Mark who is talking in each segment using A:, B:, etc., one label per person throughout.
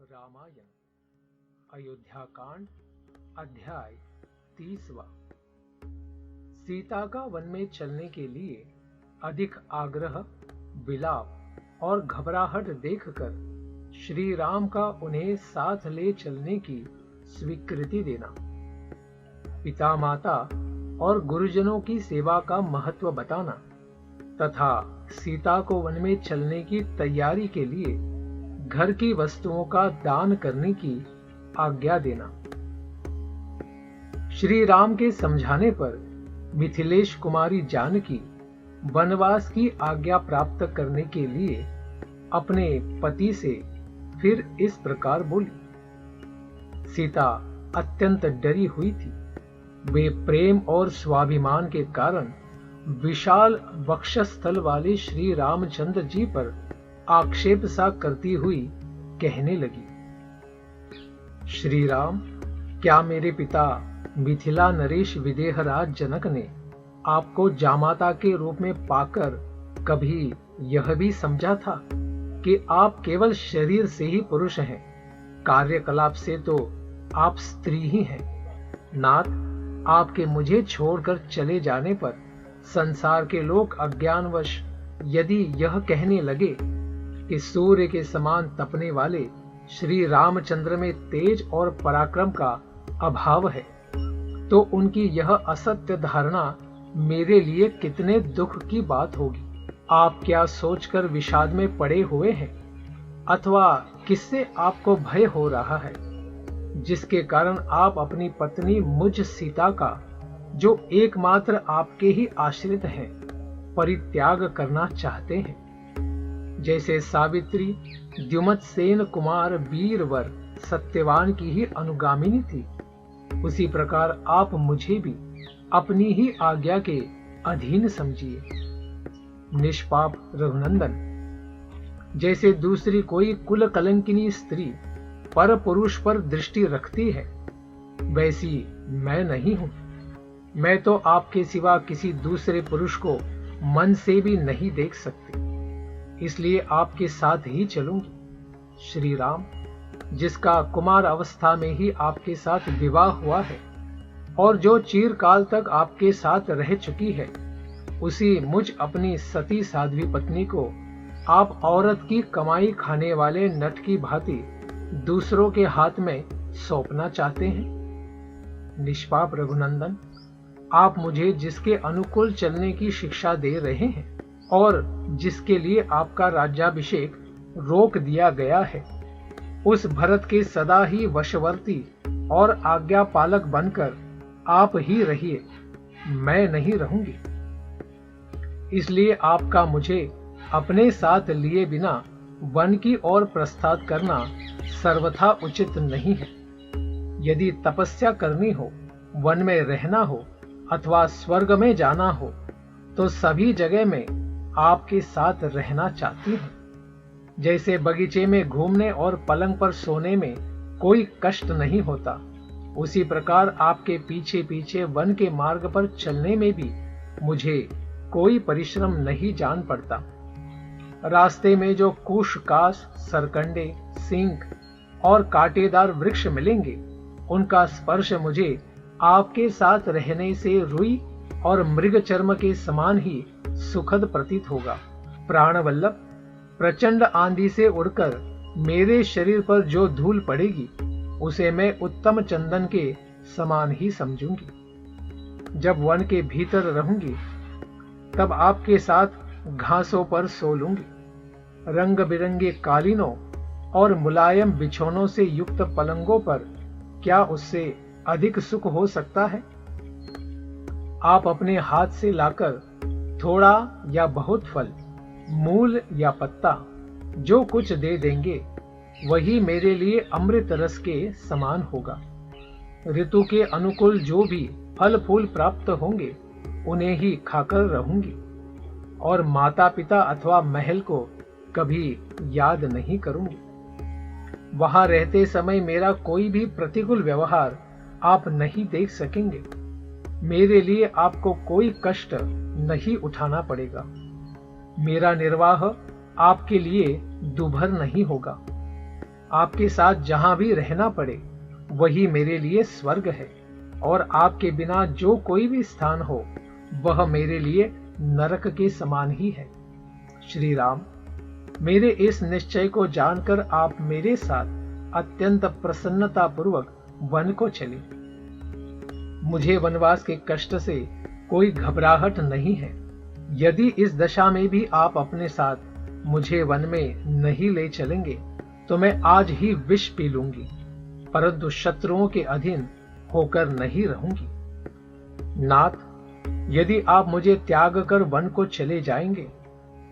A: रामायण अयोध्या कांड अध्याय 30वां। सीता का वन में चलने के लिए अधिक आग्रह, विलाप और घबराहट देखकर श्री राम का उन्हें साथ ले चलने की स्वीकृति देना, पिता माता और गुरुजनों की सेवा का महत्व बताना तथा सीता को वन में चलने की तैयारी के लिए घर की वस्तुओं का दान करने की आज्ञा देना। श्री राम के समझाने पर मिथिलेश कुमारी जानकी वनवास की आज्ञा प्राप्त करने के लिए अपने पति से फिर इस प्रकार बोली। सीता अत्यंत डरी हुई थी। वे प्रेम और स्वाभिमान के कारण विशाल वक्षस्थल वाले श्री रामचंद्र जी पर आक्षेप सा करती हुई कहने लगी, श्री राम, क्या मेरे पिता मिथिला नरेश विदेहराज जनक ने आपको जामाता के रूप में पाकर कभी यह भी समझा था कि आप केवल शरीर से ही पुरुष हैं, कार्यकलाप से तो आप स्त्री ही हैं। नाथ, आपके मुझे छोड़कर चले जाने पर संसार के लोग अज्ञानवश यदि यह कहने लगे कि सूर्य के समान तपने वाले श्री रामचंद्र में तेज और पराक्रम का अभाव है, तो उनकी यह असत्य धारणा मेरे लिए कितने दुख की बात होगी। आप क्या सोचकर विषाद में पड़े हुए हैं, अथवा किससे आपको भय हो रहा है, जिसके कारण आप अपनी पत्नी मुझ सीता का, जो एकमात्र आपके ही आश्रित हैं, परित्याग करना चाहते हैं। जैसे सावित्री द्युमत सेन कुमार वीरवर सत्यवान की ही अनुगामिनी थी, उसी प्रकार आप मुझे भी अपनी ही आज्ञा के अधीन समझिए। निष्पाप रघुनंदन, जैसे दूसरी कोई कुल कलंकिनी स्त्री पर पुरुष पर दृष्टि रखती है, वैसी मैं नहीं हूं। मैं तो आपके सिवा किसी दूसरे पुरुष को मन से भी नहीं देख सकती, इसलिए आपके साथ ही चलूंगी। श्री राम, जिसका कुमार अवस्था में ही आपके साथ विवाह हुआ है और जो चिरकाल तक आपके साथ रह चुकी है, उसी मुझ अपनी सती साध्वी पत्नी को आप औरत की कमाई खाने वाले नट की भांति दूसरों के हाथ में सौंपना चाहते हैं। निष्पाप रघुनंदन, आप मुझे जिसके अनुकूल चलने की शिक्षा दे रहे हैं और जिसके लिए आपका राज्याभिषेक रोक दिया गया है, उस भरत के सदा ही वशवर्ती और आज्ञा पालक बनकर आप ही रहिए, मैं नहीं रहूंगी। इसलिए आपका मुझे अपने साथ लिए बिना वन की ओर प्रस्थान करना सर्वथा उचित नहीं है। यदि तपस्या करनी हो, वन में रहना हो अथवा स्वर्ग में जाना हो, तो सभी जगह में आपके साथ रहना चाहती हूँ। जैसे बगीचे में घूमने और पलंग पर सोने में कोई कष्ट नहीं होता, उसी प्रकार आपके पीछे पीछे वन के मार्ग पर चलने में भी मुझे कोई परिश्रम नहीं जान पड़ता। रास्ते में जो कुश, काश, सरकंडे, सिंक और कांटेदार वृक्ष मिलेंगे, उनका स्पर्श मुझे आपके साथ रहने से रुई और मृग चर्म के समान ही सुखद प्रतीत होगा। प्राणवल्लभ, प्रचंड आंधी से उड़कर मेरे शरीर पर जो धूल पड़ेगी, उसे मैं उत्तम चंदन के समान ही समझूंगी। जब वन के भीतर रहूंगी, तब आपके साथ घासों पर सो लूंगी। रंग बिरंगे कालीनों और मुलायम बिछौनों से युक्त पलंगों पर क्या उससे अधिक सुख हो सकता है। आप अपने हाथ से लाकर थोड़ा या बहुत फल, मूल या पत्ता, जो कुछ दे देंगे, वही मेरे लिए अमृत रस के समान होगा। ऋतु के अनुकूल जो भी फल फूल प्राप्त होंगे, उन्हें ही खाकर रहूंगी और माता पिता अथवा महल को कभी याद नहीं करूंगी। वहां रहते समय मेरा कोई भी प्रतिकूल व्यवहार आप नहीं देख सकेंगे। मेरे लिए आपको कोई कष्ट नहीं उठाना पड़ेगा। मेरा निर्वाह आपके लिए दुभर नहीं होगा। आपके साथ जहां भी रहना पड़े वही मेरे लिए स्वर्ग है, और आपके बिना जो कोई भी स्थान हो वह मेरे लिए नरक के समान ही है। श्री राम, मेरे इस निश्चय को जानकर आप मेरे साथ अत्यंत प्रसन्नता पूर्वक वन को चले। मुझे वनवास के कष्ट से कोई घबराहट नहीं है। यदि इस दशा में भी आप अपने साथ मुझे वन में नहीं ले चलेंगे तो मैं आज ही विष पी लूंगी, परंतु शत्रुओं के अधीन होकर नहीं रहूंगी। नाथ, यदि आप मुझे त्याग कर वन को चले जाएंगे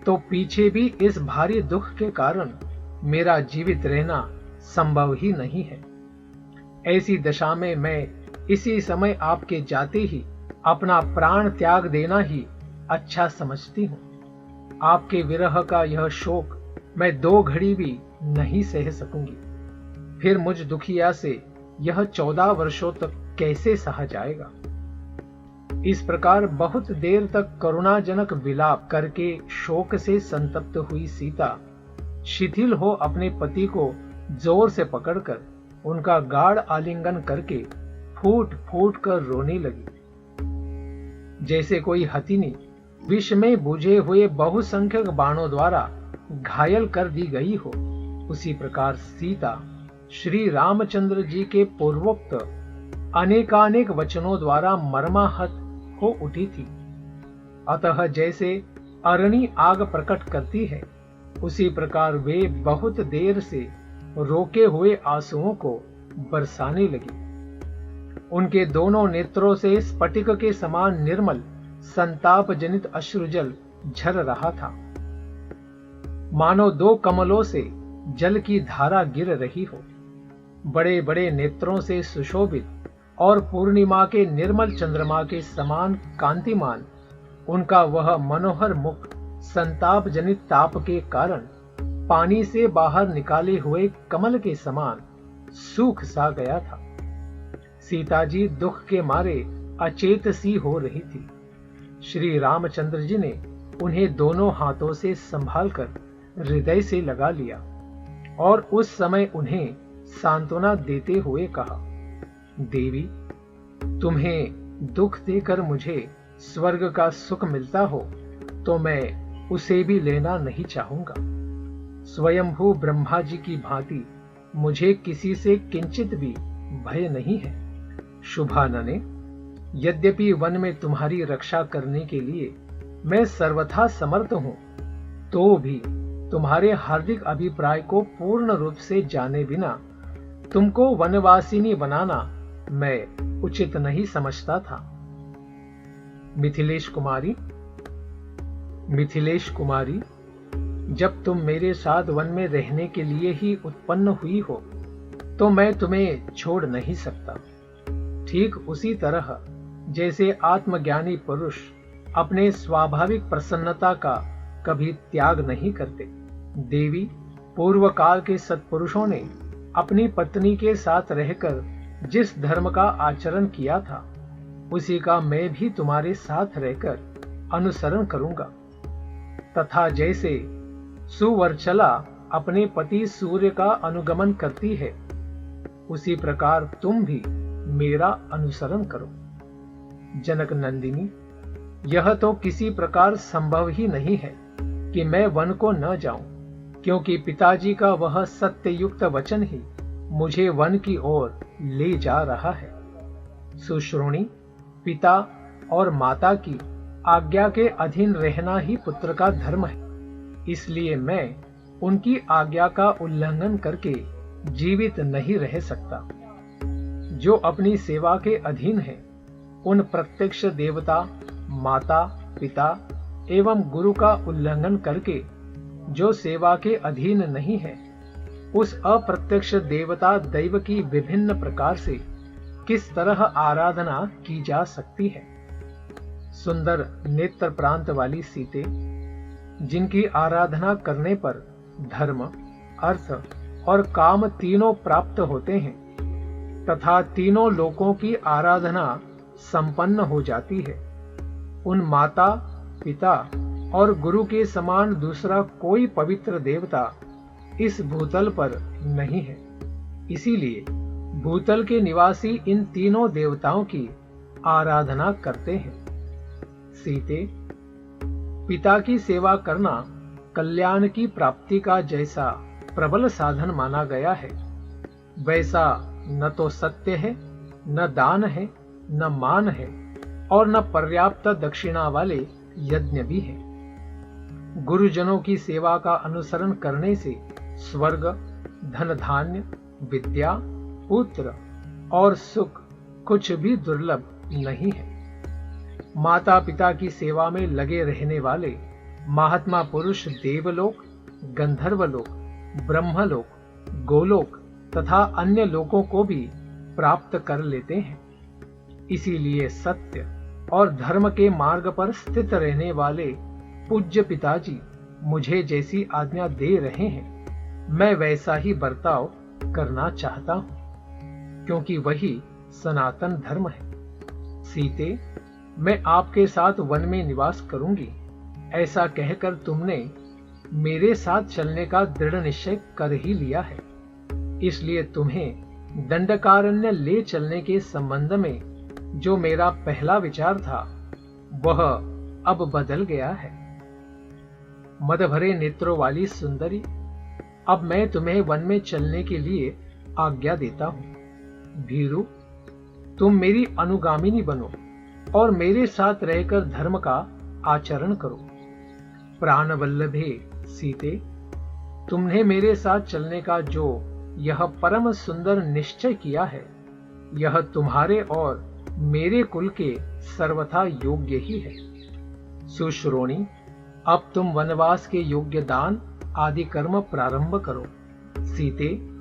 A: तो पीछे भी इस भारी दुख के कारण मेरा जीवित रहना संभव ही नहीं है। ऐसी दशा में मैं इसी समय आपके जाते ही अपना प्राण त्याग देना ही अच्छा समझती हूँ। आपके विरह का यह शोक मैं 2 घड़ी भी नहीं सह सकूंगी। फिर मुझ दुखिया से यह 14 वर्षों तक कैसे सहा जाएगा। इस प्रकार बहुत देर तक करुणाजनक विलाप करके शोक से संतप्त हुई सीता शिथिल हो अपने पति को जोर से पकड़कर उनका गाढ़ आलिंगन करके फूट फूट कर रोने लगी। जैसे कोई हथिनी विष में बुझे हुए बहुसंख्यक बाणों द्वारा घायल कर दी गई हो, उसी प्रकार सीता श्री रामचंद्र जी के पूर्वोक्त अनेकानेक वचनों द्वारा मर्माहत हो उठी थी। अतः जैसे अरणी आग प्रकट करती है, उसी प्रकार वे बहुत देर से रोके हुए आंसुओं को बरसाने लगी। उनके दोनों नेत्रों से स्फटिक के समान निर्मल संताप जनित अश्रुजल झर रहा था, मानो 2 कमलों से जल की धारा गिर रही हो। बड़े बड़े नेत्रों से सुशोभित और पूर्णिमा के निर्मल चंद्रमा के समान कांतिमान उनका वह मनोहर मुख संताप जनित ताप के कारण पानी से बाहर निकाले हुए कमल के समान सूख सा गया था। सीता जी दुख के मारे अचेत सी हो रही थी। श्री रामचंद्र जी ने उन्हें दोनों हाथों से संभालकर हृदय से लगा लिया और उस समय उन्हें सांत्वना देते हुए कहा, देवी, तुम्हें दुख देकर मुझे स्वर्ग का सुख मिलता हो तो मैं उसे भी लेना नहीं चाहूंगा। स्वयंभू ब्रह्मा जी की भांति मुझे किसी से किंचित भी भय नहीं है। शुभानने, यद्यपि वन में तुम्हारी रक्षा करने के लिए मैं सर्वथा समर्थ हूं, तो भी तुम्हारे हार्दिक अभिप्राय को पूर्ण रूप से जाने बिना तुमको वनवासिनी बनाना मैं उचित नहीं समझता था। मिथिलेश कुमारी, जब तुम मेरे साथ वन में रहने के लिए ही उत्पन्न हुई हो तो मैं तुम्हें छोड़ नहीं सकता। ठीक उसी तरह जैसे आत्मज्ञानी पुरुष अपने स्वाभाविक प्रसन्नता का कभी त्याग नहीं करते। देवी, पूर्व काल के सत्पुरुषों ने अपनी पत्नी के साथ रहकर जिस धर्म का आचरण किया था, उसी का मैं भी तुम्हारे साथ रहकर अनुसरण करूंगा। तथा जैसे सुवर्चला अपने पति सूर्य का अनुगमन करती है, उसी प्रकार तुम भी मेरा अनुसरण करो। जनक नंदिनी, यह तो किसी प्रकार संभव ही नहीं है कि मैं वन को न जाऊं, क्योंकि पिताजी का वह सत्ययुक्त वचन ही मुझे वन की ओर ले जा रहा है। सुश्रोणी, पिता और माता की आज्ञा के अधीन रहना ही पुत्र का धर्म है। इसलिए मैं उनकी आज्ञा का उल्लंघन करके जीवित नहीं रह सकता। जो अपनी सेवा के अधीन है, उन प्रत्यक्ष देवता, माता, पिता एवं गुरु का उल्लंघन करके जो सेवा के अधीन नहीं है, उस अप्रत्यक्ष देवता दैव की विभिन्न प्रकार से किस तरह आराधना की जा सकती है। सुंदर नेत्र प्रांत वाली सीते, जिनकी आराधना करने पर धर्म, अर्थ और काम तीनों प्राप्त होते हैं तथा तीनों लोकों की आराधना संपन्न हो जाती है, उन माता, पिता और गुरु के समान दूसरा कोई पवित्र देवता इस भूतल पर नहीं है। इसीलिए भूतल के निवासी इन तीनों देवताओं की आराधना करते हैं। सीते, पिता की सेवा करना कल्याण की प्राप्ति का जैसा प्रबल साधन माना गया है, वैसा न तो सत्य है, न दान है, न मान है और न पर्याप्त दक्षिणा वाले यज्ञ भी है। गुरुजनों की सेवा का अनुसरण करने से स्वर्ग, धन धान्य, विद्या, पुत्र और सुख कुछ भी दुर्लभ नहीं है। माता पिता की सेवा में लगे रहने वाले महात्मा पुरुष देवलोक, गंधर्वलोक, ब्रह्मलोक, गोलोक तथा अन्य लोकों को भी प्राप्त कर लेते हैं। इसीलिए सत्य और धर्म के मार्ग पर स्थित रहने वाले पूज्य पिताजी मुझे जैसी आज्ञा दे रहे हैं, मैं वैसा ही बर्ताव करना चाहता हूं, क्योंकि वही सनातन धर्म है। सीते, मैं आपके साथ वन में निवास करूंगी, ऐसा कहकर तुमने मेरे साथ चलने का दृढ़ निश्चय कर ही लिया है। इसलिए तुम्हें दंडकारण्य ले चलने के संबंध में जो मेरा पहला विचार था, वह अब बदल गया है। मद भरे नेत्रों वाली सुंदरी, अब मैं तुम्हें वन में चलने के लिए आज्ञा देता हूं। भीरू, तुम मेरी अनुगामिनी बनो और मेरे साथ रहकर धर्म का आचरण करो। प्राण वल्लभे सीते, तुमने मेरे साथ चलने का जो यह परम सुंदर निश्चय किया है, यह तुम्हारे और मेरे कुल के सर्वथा योग्य ही है। सुश्रोणी, अब तुम वनवास के योग्य दान आदि कर्म प्रारंभ करो। सीते,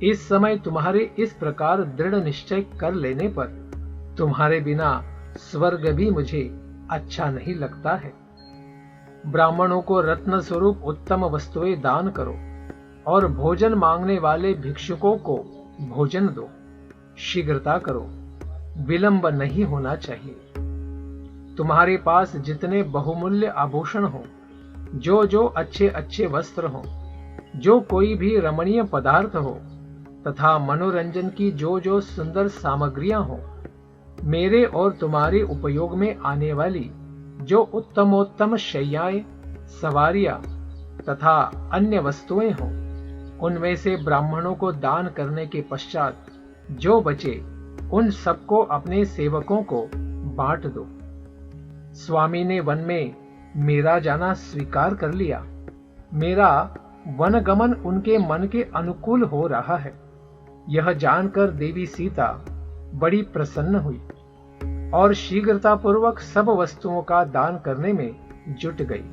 A: इस समय तुम्हारे इस प्रकार दृढ़ निश्चय कर लेने पर तुम्हारे बिना स्वर्ग भी मुझे अच्छा नहीं लगता है। ब्राह्मणों को रत्न स्वरूप उत्तम वस्तुएं दान करो और भोजन मांगने वाले भिक्षुकों को भोजन दो। शीघ्रता करो, विलंब नहीं होना चाहिए। तुम्हारे पास जितने बहुमूल्य आभूषण हो, जो अच्छे अच्छे वस्त्र हो, जो कोई भी रमणीय पदार्थ हो तथा मनोरंजन की जो सुंदर सामग्रियां हो, मेरे और तुम्हारे उपयोग में आने वाली जो उत्तमोत्तम शैयाएं, सवारियां तथा अन्य वस्तुएं हों, उनमें से ब्राह्मणों को दान करने के पश्चात जो बचे, उन सबको अपने सेवकों को बांट दो। स्वामी ने वन में मेरा जाना स्वीकार कर लिया। मेरा वनगमन उनके मन के अनुकूल हो रहा है। यह जानकर देवी सीता बड़ी प्रसन्न हुई और शीघ्रता पूर्वक सब वस्तुओं का दान करने में जुट गई।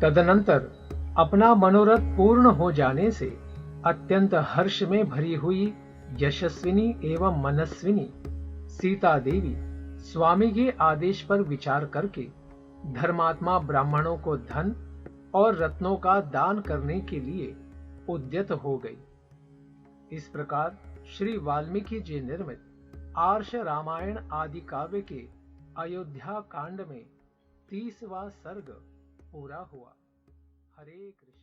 A: तदनंतर अपना मनोरथ पूर्ण हो जाने से अत्यंत हर्ष में भरी हुई यशस्विनी एवं मनस्विनी सीता देवी स्वामी के आदेश पर विचार करके धर्मात्मा ब्राह्मणों को धन और रत्नों का दान करने के लिए उद्यत हो गई। इस प्रकार श्री वाल्मीकि जी निर्मित आर्ष रामायण आदि काव्य के अयोध्या कांड में 30वां सर्ग पूरा हुआ। हरे कृष्ण।